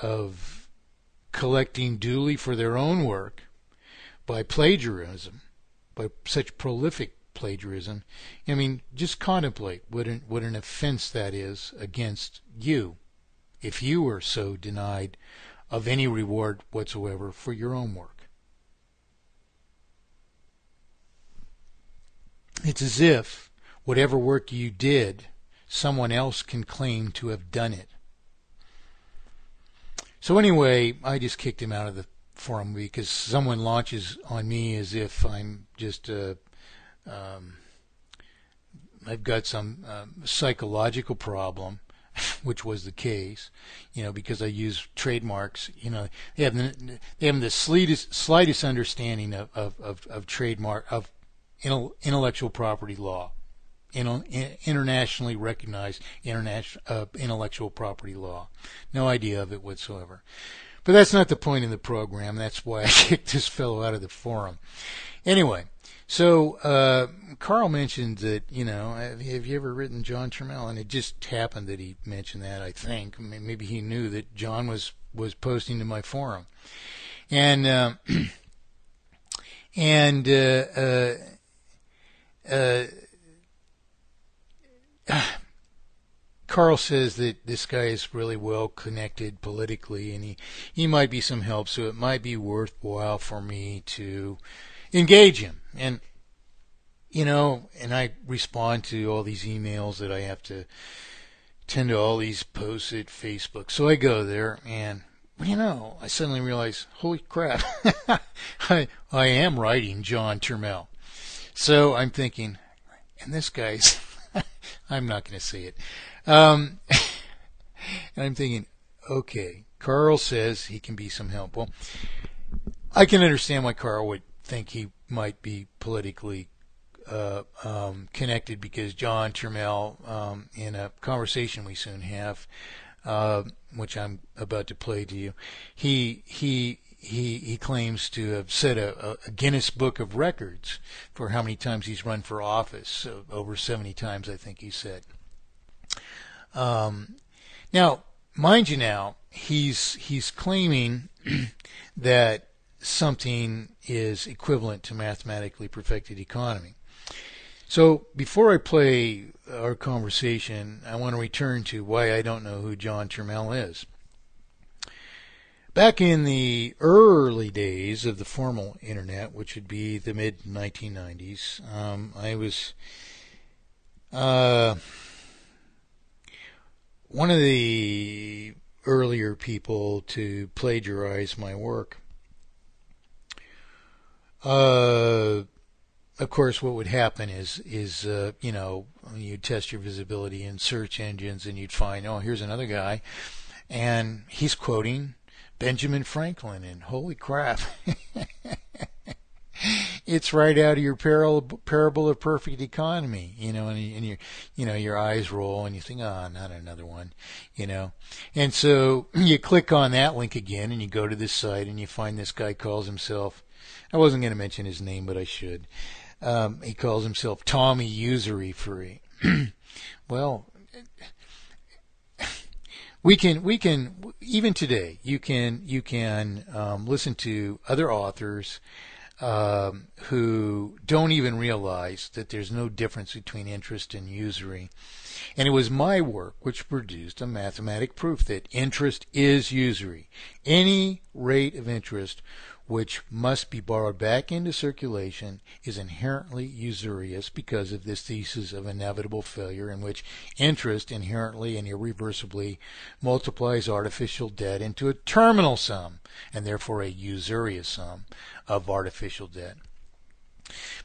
of collecting duly for their own work by plagiarism, by such prolific plagiarism, I mean, just contemplate what an offense that is against you if you were so denied of any reward whatsoever for your own work. It's as if whatever work you did, someone else can claim to have done it. So anyway, I just kicked him out of the forum because someone launches on me as if I'm just I've got some psychological problem, which was the case, because I use trademarks. They have the slightest understanding of trademark, of intellectual property law, internationally recognized intellectual property law. No idea of it whatsoever. But that's not the point of the program. That's why I kicked this fellow out of the forum. Anyway, so Carl mentioned that, have you ever written John Turmel? And it just happened that he mentioned that, I think. Maybe he knew that John was posting to my forum. And Carl says that this guy is really well connected politically, and he might be some help, so it might be worthwhile for me to engage him. And and I respond to all these emails that I have to tend to all these posts at Facebook. So I go there, and I suddenly realize, holy crap, I am writing John Turmel. So I'm thinking, and this guy's, I'm not going to say it. And I'm thinking, okay, Carl says he can be some help. Well, I can understand why Carl would think he might be politically connected, because John Turmel, in a conversation we soon have, which I'm about to play to you, he claims to have set a Guinness Book of Records for how many times he's run for office. So over 70 times, I think he said. Now, mind you, now he's claiming that something is equivalent to mathematically perfected economy. So before I play our conversation, I want to return to why I don't know who John Turmel is. Back in the early days of the formal internet, which would be the mid-1990s, I was one of the earlier people to plagiarize my work. Of course, what would happen is you'd test your visibility in search engines, and you'd find, oh, here's another guy, and he's quoting Benjamin Franklin, and holy crap, it's right out of your parable of perfect economy, and your eyes roll, and you think, oh, not another one, and so you click on that link again, and you go to this site, and you find this guy calls himself, I wasn't going to mention his name, but I should. He calls himself Tommy Usury Free. Well, we can even today you can listen to other authors who don't even realize that there's no difference between interest and usury. And it was my work which produced a mathematic proof that interest is usury. Any rate of interest which must be borrowed back into circulation is inherently usurious because of this thesis of inevitable failure, in which interest inherently and irreversibly multiplies artificial debt into a terminal sum, and therefore a usurious sum of artificial debt.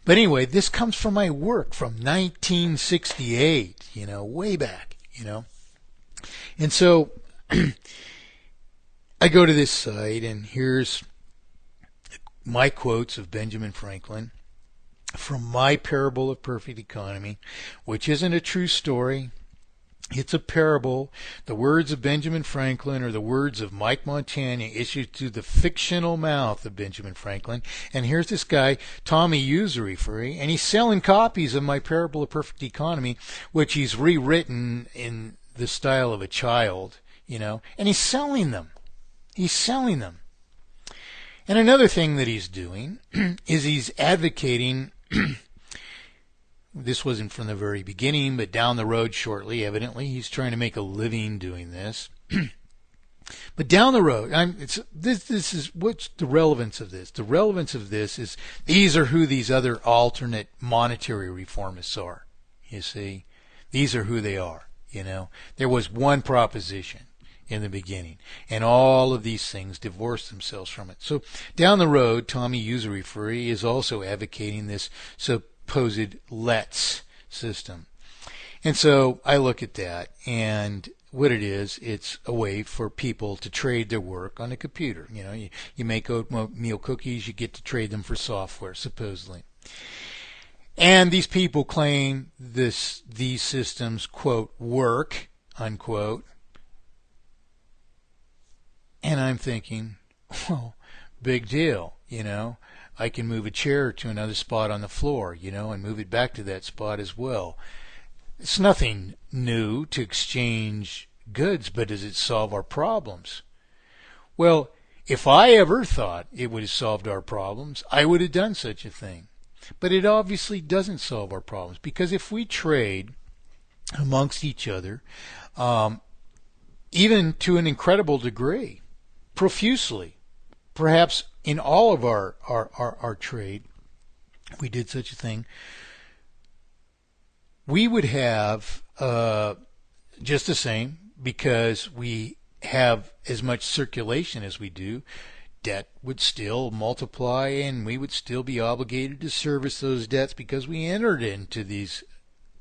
But anyway, this comes from my work from 1968, way back, And so I go to this site, and here's my quotes of Benjamin Franklin from my parable of perfect economy, which isn't a true story. It's a parable. The words of Benjamin Franklin are the words of Mike Montagne, issued through the fictional mouth of Benjamin Franklin. And here's this guy, Tommy Usury Free, and he's selling copies of my parable of perfect economy, which he's rewritten in the style of a child, and he's selling them. He's selling them. And another thing that he's doing is he's advocating, this wasn't from the very beginning, but down the road shortly, evidently, he's trying to make a living doing this. But down the road, this is what's the relevance of this? The relevance of this is these are who these other alternate monetary reformists are. You see, these are who they are. You know, there was one proposition in the beginning, and all of these things divorced themselves from it. So down the road, Tommy Usury Free is also advocating this supposed let's system. And so I look at that, and what it is, it's a way for people to trade their work on a computer. You know, you make oatmeal cookies, you get to trade them for software, supposedly. And these people claim these systems, quote, work, unquote. And I'm thinking, well, big deal, you know. I can move a chair to another spot on the floor, you know, and move it back to that spot as well. It's nothing new to exchange goods, but does it solve our problems? Well, if I ever thought it would have solved our problems, I would have done such a thing. But it obviously doesn't solve our problems, because if we trade amongst each other, even to an incredible degree, profusely, perhaps in all of our trade, we did such a thing, we would have just the same, because we have as much circulation as we do. Debt would still multiply, and we would still be obligated to service those debts because we entered into these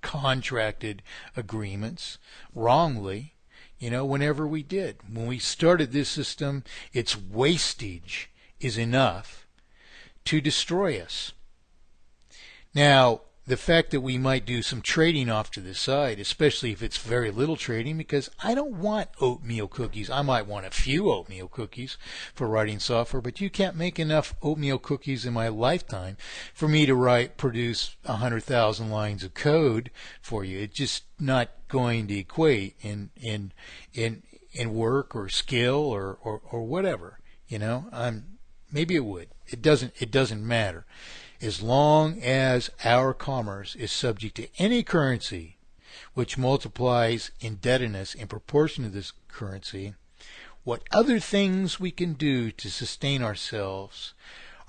contracted agreements wrongly, you know, whenever we did. When we started this system, its wastage is enough to destroy us. Now, the fact that we might do some trading off to the side, especially if it's very little trading, because I don't want oatmeal cookies. I might want a few oatmeal cookies for writing software, but you can't make enough oatmeal cookies in my lifetime for me to produce 100,000 lines of code for you. It's just not going to equate in work or skill or whatever. You know, maybe it would. It doesn't matter. As long as our commerce is subject to any currency which multiplies indebtedness in proportion to this currency, what other things we can do to sustain ourselves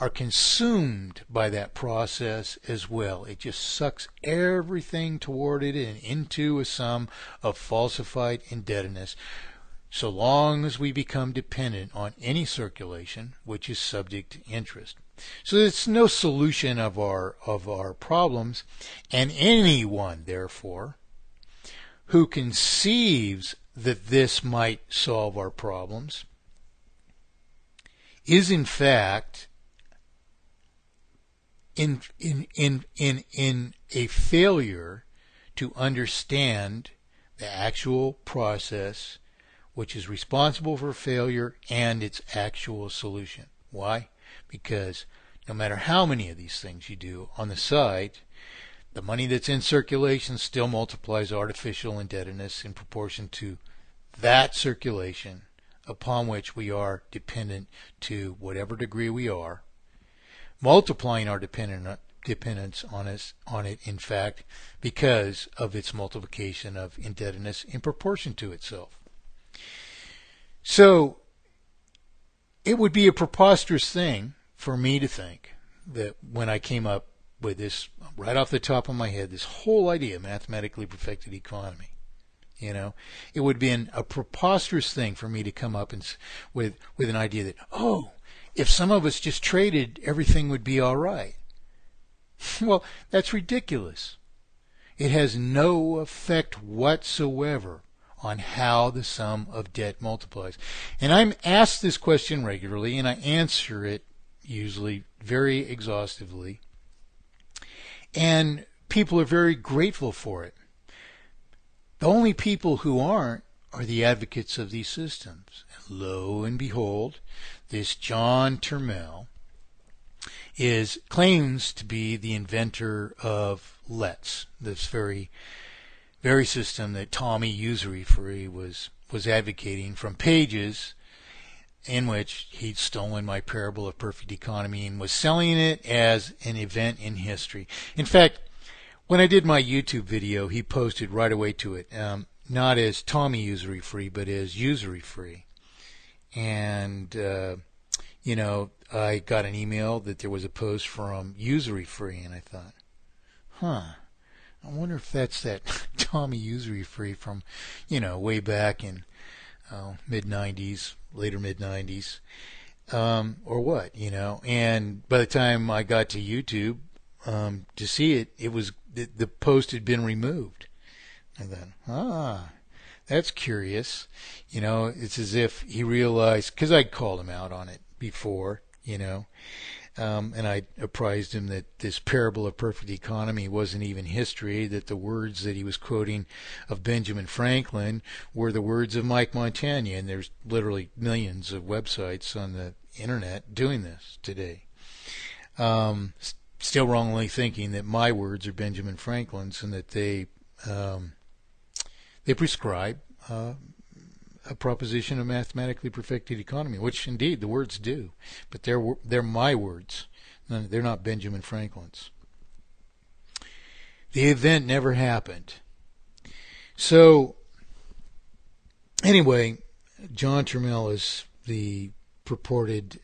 are consumed by that process as well. It just sucks everything toward it and into a sum of falsified indebtedness, so long as we become dependent on any circulation which is subject to interest. So it's no solution of our problems, and anyone, therefore, who conceives that this might solve our problems is in fact in a failure to understand the actual process which is responsible for failure and its actual solution. Why? Because no matter how many of these things you do on the side, the money that's in circulation still multiplies artificial indebtedness in proportion to that circulation upon which we are dependent to whatever degree we are, multiplying our dependence on it, in fact, because of its multiplication of indebtedness in proportion to itself. So it would be a preposterous thing for me to think that when I came up with this, right off the top of my head, this whole idea of mathematically perfected economy, you know, it would be a preposterous thing for me to come up with an idea that, oh, if some of us just traded, everything would be all right. Well, that's ridiculous. It has no effect whatsoever on how the sum of debt multiplies. And I'm asked this question regularly, and I answer it usually very exhaustively. And people are very grateful for it. The only people who aren't are the advocates of these systems. And lo and behold, this John Turmel claims to be the inventor of Let's, this very system that Tommy Usury Free was advocating from pages in which he'd stolen my parable of perfect economy and was selling it as an event in history. In fact, when I did my YouTube video, he posted right away to it, not as Tommy Usury Free, but as Usury Free. And, I got an email that there was a post from Usury Free, and I thought, I wonder if that's that Tommy Usury Free from, way back in mid-90s, later mid-90s, or what, And by the time I got to YouTube to see it, the post had been removed. And then, that's curious. It's as if he realized, because I'd called him out on it before, and I apprised him that this parable of perfect economy wasn't even history, that the words that he was quoting of Benjamin Franklin were the words of Mike Montagne, and there's literally millions of websites on the internet doing this today. Still wrongly thinking that my words are Benjamin Franklin's and that they prescribe a proposition of mathematically perfected economy, which indeed the words do, but they're my words. They're not Benjamin Franklin's. The event never happened. So anyway, John Turmel is the purported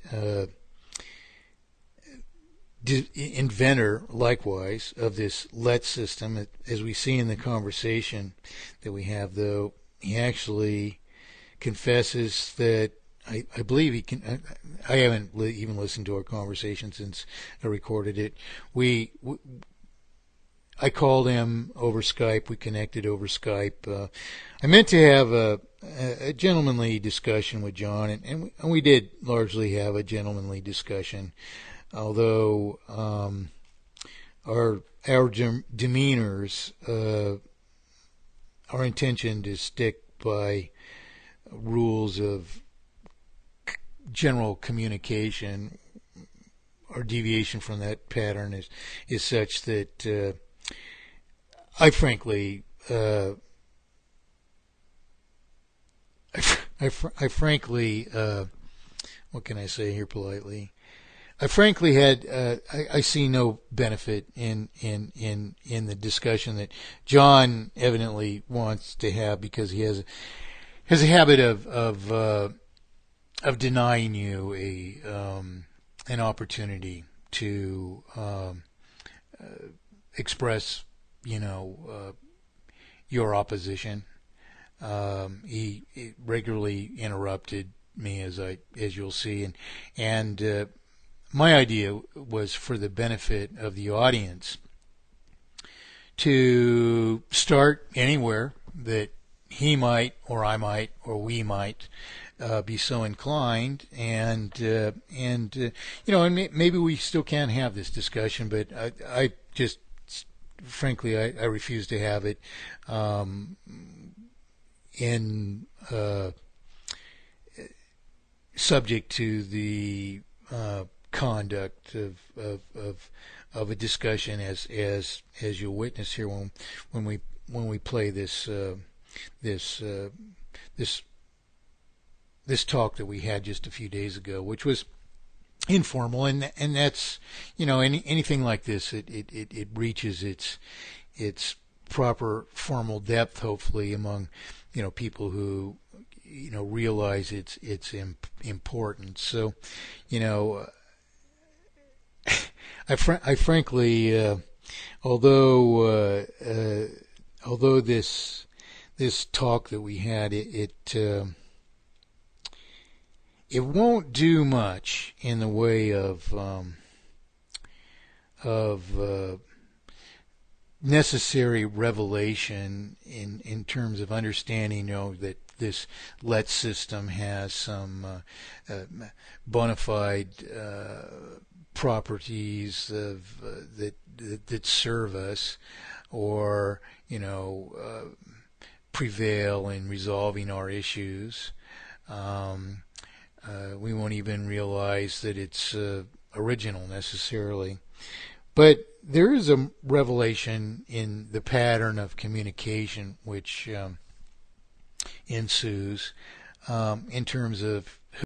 inventor, likewise, of this LET system. As we see in the conversation that we have, though, he actually confesses that I believe he can. I haven't even listened to our conversation since I recorded it. I called him over Skype. We connected over Skype. I meant to have a gentlemanly discussion with John, and we did largely have a gentlemanly discussion. Although our demeanors, our intention to stick by rules of general communication, our deviation from that pattern is such that I frankly what can I say here politely? I frankly I see no benefit in the discussion that John evidently wants to have, because he has a habit of denying you an opportunity to express your opposition. He regularly interrupted me, as you'll see, and my idea was for the benefit of the audience to start anywhere that he might, or I might, or we might be so inclined, and maybe we still can have this discussion, but I just frankly I refuse to have it in subject to the conduct of a discussion as you'll witness here when we play this talk that we had just a few days ago, which was informal, and that's anything like this, it reaches its proper formal depth, hopefully, among people who realize its importance. So I frankly, although this talk that we had, it won't do much in the way of necessary revelation in terms of understanding, that this LET system has some bona fide properties that serve us, or prevail in resolving our issues. We won't even realize that it's original necessarily. But there is a revelation in the pattern of communication which ensues in terms of